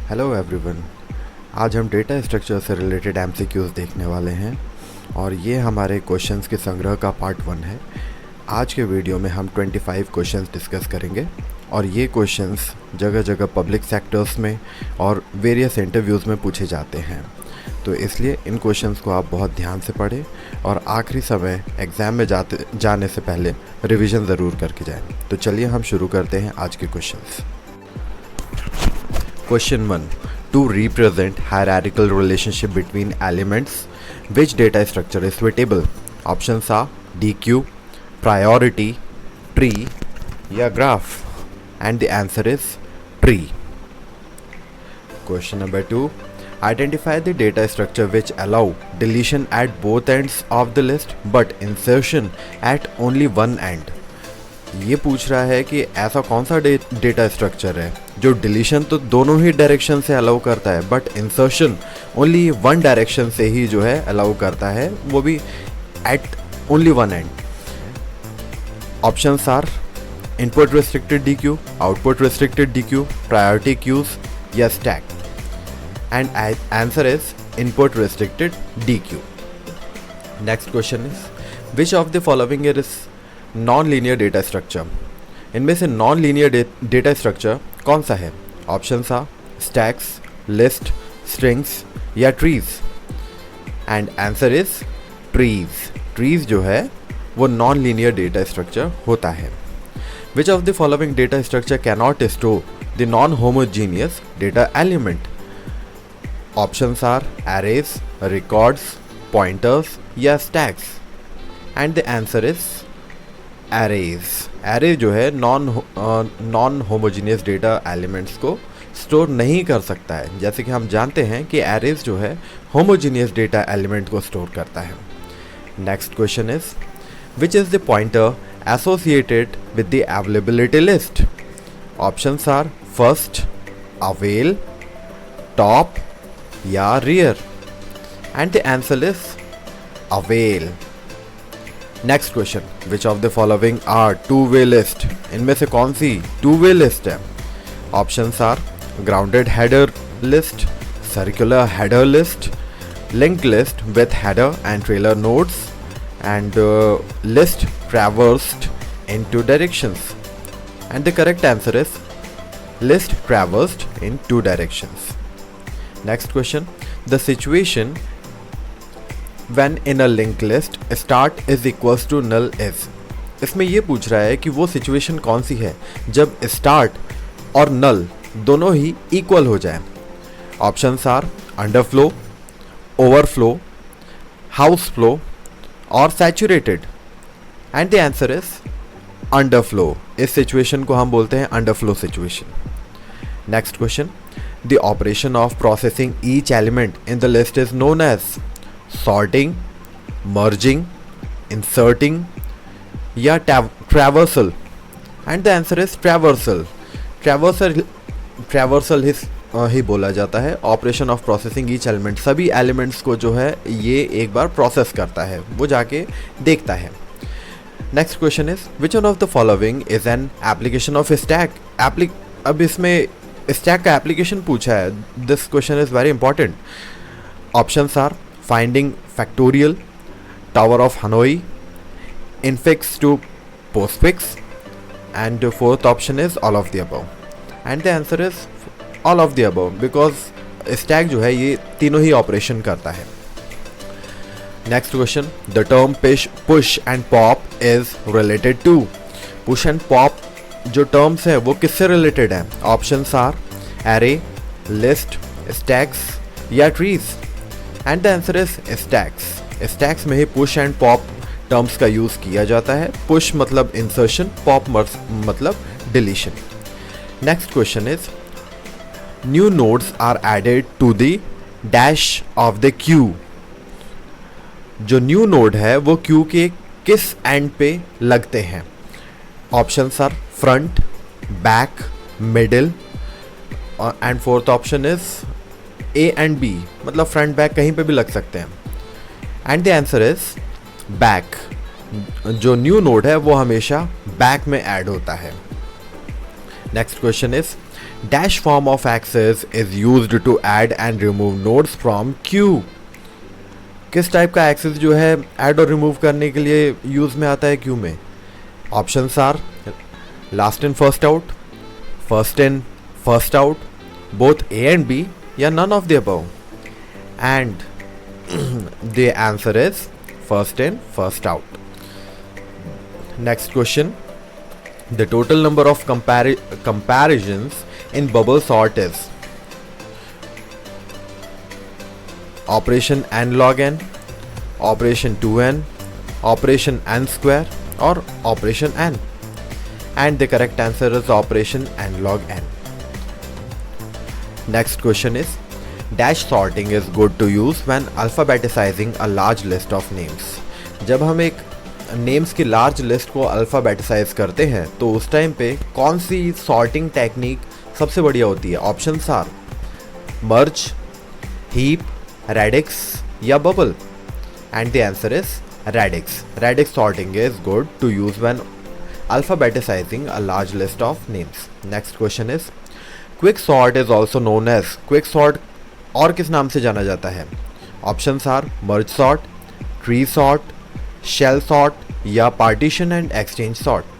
Hello everyone. आज हम data structure से रिलेटेड एमसीक्यूज़ देखने वाले हैं और ये हमारे क्वेश्चंस के संग्रह का पार्ट 1 है। आज के वीडियो में हम 25 क्वेश्चंस डिस्कस करेंगे और ये क्वेश्चंस जगह जगह पब्लिक सेक्टर्स में और वेरियस इंटरव्यूज़ में पूछे जाते हैं, तो इसलिए इन क्वेश्चंस को आप बहुत ध्यान से पढ़ें और आखिरी समय एग्ज़ाम में जाने से पहले रिवीजन ज़रूर करके जाएं। तो चलिए हम शुरू करते हैं आज के questions. Question 1. To represent hierarchical relationship between elements, which data structure is suitable? Options are DQ, priority, tree या graph, and the answer is tree. Question number 2. Identify the data structure which allow deletion at both ends of the list but insertion at only one end. ये पूछ रहा है कि ऐसा कौन सा data structure है जो डिलीशन तो दोनों ही डायरेक्शन से अलाउ करता है but insertion only one direction से ही जो है अलाउ करता है, वो भी at only one end. Options are input restricted deque, output restricted deque, priority queues या stack, and answer is input restricted deque. Next question is which of the following is non linear data structure? इनमें से non linear data structure कौन सा है? Options are stacks, list, strings या trees, and answer is trees. Trees जो है वो non linear data structure होता है। Which of the following data structure cannot store the non homogeneous data element? Options are arrays, records, pointers या stacks, and the answer is arrays. Array जो है non homogeneous data elements को store नहीं कर सकता है, जैसे कि हम जानते हैं कि एरेज जो है होमोजीनियस डेटा एलिमेंट को स्टोर करता है। Next question is which is the pointer associated with the availability list? Options are first, avail, top या rear, and the answer is avail. Next question which of the following are two way list? इनमें से कौन सी two way list है? Options are grounded header list, circular header list, linked list with header and trailer nodes, and list traversed in two directions, and the correct answer is list traversed in two directions. Next question the situation when in a linked list start is equals to null is? इसमें ये पूछ रहा है कि वो situation कौन सी है जब स्टार्ट और नल दोनों ही इक्वल हो जाए। Options are underflow, overflow, house flow और saturated, and the answer is underflow. इस सिचुएशन को हम बोलते हैं underflow situation. Next question the operation of processing each element in the list is known as sorting, merging, inserting या traversal, and the answer is traversal. traversal ही बोला जाता है। Operation of processing each element, सभी elements को जो है ये एक बार प्रोसेस करता है, वो जाके देखता है। Next question is which one of the following is an application of stack? अब इसमें स्टैक का एप्लीकेशन पूछा है। This question is very important. Options are finding factorial, Tower of Hanoi, infix to postfix, and the fourth option is all of the above, and the answer is all of the above because stack जो है ये तीनों ही operation करता है। Next question the term push and pop is related to? push and pop जो terms है वो किससे रिलेटेड है? Options are array, list, stacks या trees, and the answer is stacks. Stacks में ही पुश एंड पॉप टर्म्स का use किया जाता है। पुश मतलब इंसर्शन, पॉप मतलब deletion. Next question is new nodes are added to the dash of the queue. जो न्यू नोड है वो क्यू के किस एंड पे लगते हैं? Options are front, back, middle, and fourth option is A and B, मतलब फ्रंट बैक कहीं पे भी लग सकते हैं, and the answer is back. जो न्यू नोड है वो हमेशा बैक में ऐड होता है। Next question is Dash form of access is used to add and remove nodes from queue. किस टाइप का एक्सेस जो है ऐड और रिमूव करने के लिए यूज में आता है क्यू में? Options are last in first out, first in first out, both A and B, या none of the above. And the answer is first in first out. Next question. The total number of comparisons in bubble sort is operation n log n, operation 2n, operation n square, or operation n. And the correct answer is operation n log n. Next question is, dash sorting is good to use when alphabetizing a large list of names. जब हम एक names की large list को अल्फ़ाबेटिसाइज करते हैं तो उस time पे कौन सी सॉर्टिंग टेक्निक सबसे बढ़िया होती है? Options are merge, heap, radix या bubble. And the answer is radix. Radix sorting is good to use when alphabetizing a large list of names. Next question is, quick sort is also known as. Quick sort और किस नाम से जाना जाता है? Options are merge sort, tree sort, shell sort या partition and exchange sort.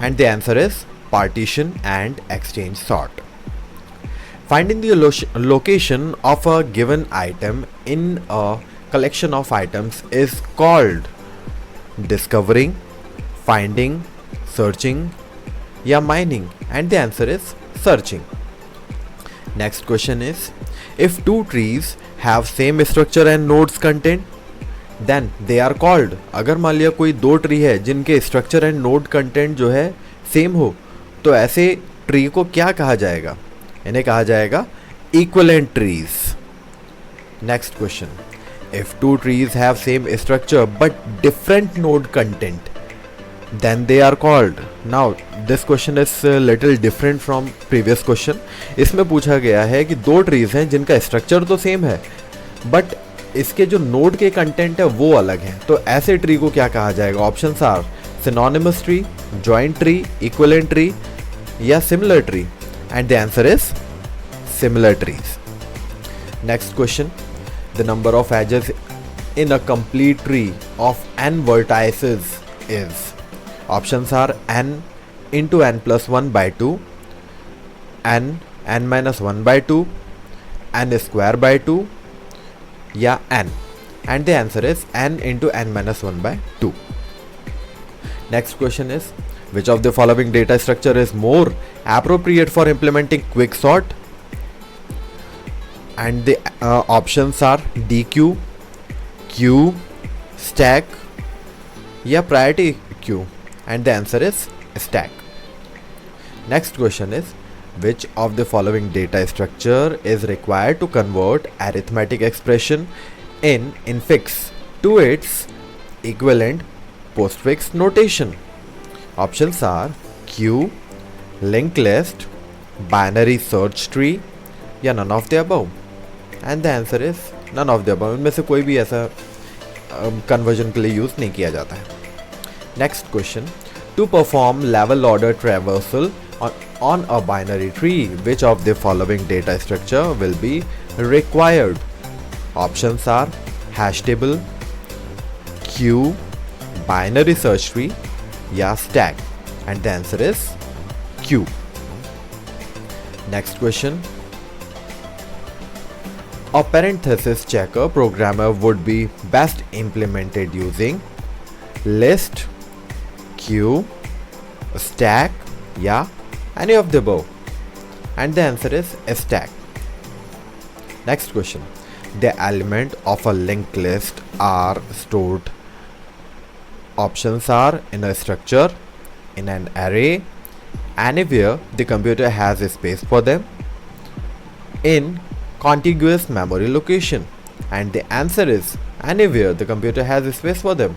And the answer is partition and exchange sort. Finding the location of a given item in a collection of items is called discovering, finding, searching या mining. And the answer is searching. Next question is, if two trees have same structure and nodes content, then they are called. अगर मान लिया कोई दो tree है जिनके structure and node content जो है सेम हो तो ऐसे ट्री को क्या कहा जाएगा? इन्हें कहा जाएगा equivalent trees. Next question. If two trees have same structure but different node content, then they are called. Now this question is little different from previous question. इसमें पूछा गया है कि दो ट्रीज हैं जिनका स्ट्रक्चर तो सेम है बट इसके जो नोड के कंटेंट है वो अलग हैं, तो ऐसे ट्री को क्या कहा जाएगा? Options are synonymous tree, joint tree, equivalent tree या similar tree. And the answer is similar trees. Next question. The number of edges in a complete tree of n vertices is. Options are n into n plus 1 by 2, n minus 1 by 2, n square by 2 या n. and the answer is n into n minus 1 by 2. Next question is, which of the following data structure is more appropriate for implementing quicksort? And the options are DQ, queue, stack या priority queue. And the answer is stack. Next question is, which of the following data structure is required to convert arithmetic expression in infix to its equivalent postfix notation? Options are queue, linked list, binary search tree या none of the above. And the answer is none of the above. इनमें से कोई भी ऐसा conversion के लिए use नहीं किया जाता है. Next question. To perform level order traversal on a binary tree, which of the following data structure will be required? Options are hash table, queue, binary search tree या stack. And the answer is queue. Next question. A parenthesis checker programmer would be best implemented using list, queue, stack या any of the above. And the answer is stack. Next question. The element of a linked list are stored. Options are in a structure, in an array, anywhere the computer has a space for them, in contiguous memory location. And the answer is anywhere the computer has a space for them.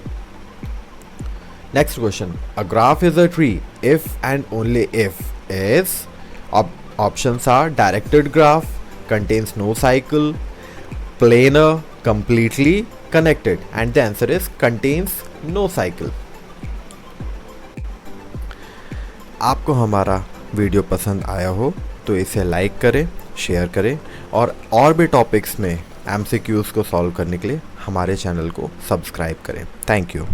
Next question. A graph is a tree if and only if is. Options are directed graph, contains no cycle, planar, completely connected. And the answer is contains no cycle. आपको हमारा video पसंद आया हो तो इसे like करें, share करें और भी टॉपिक्स में MCQs को सॉल्व करने के लिए हमारे चैनल को सब्सक्राइब करें। Thank you.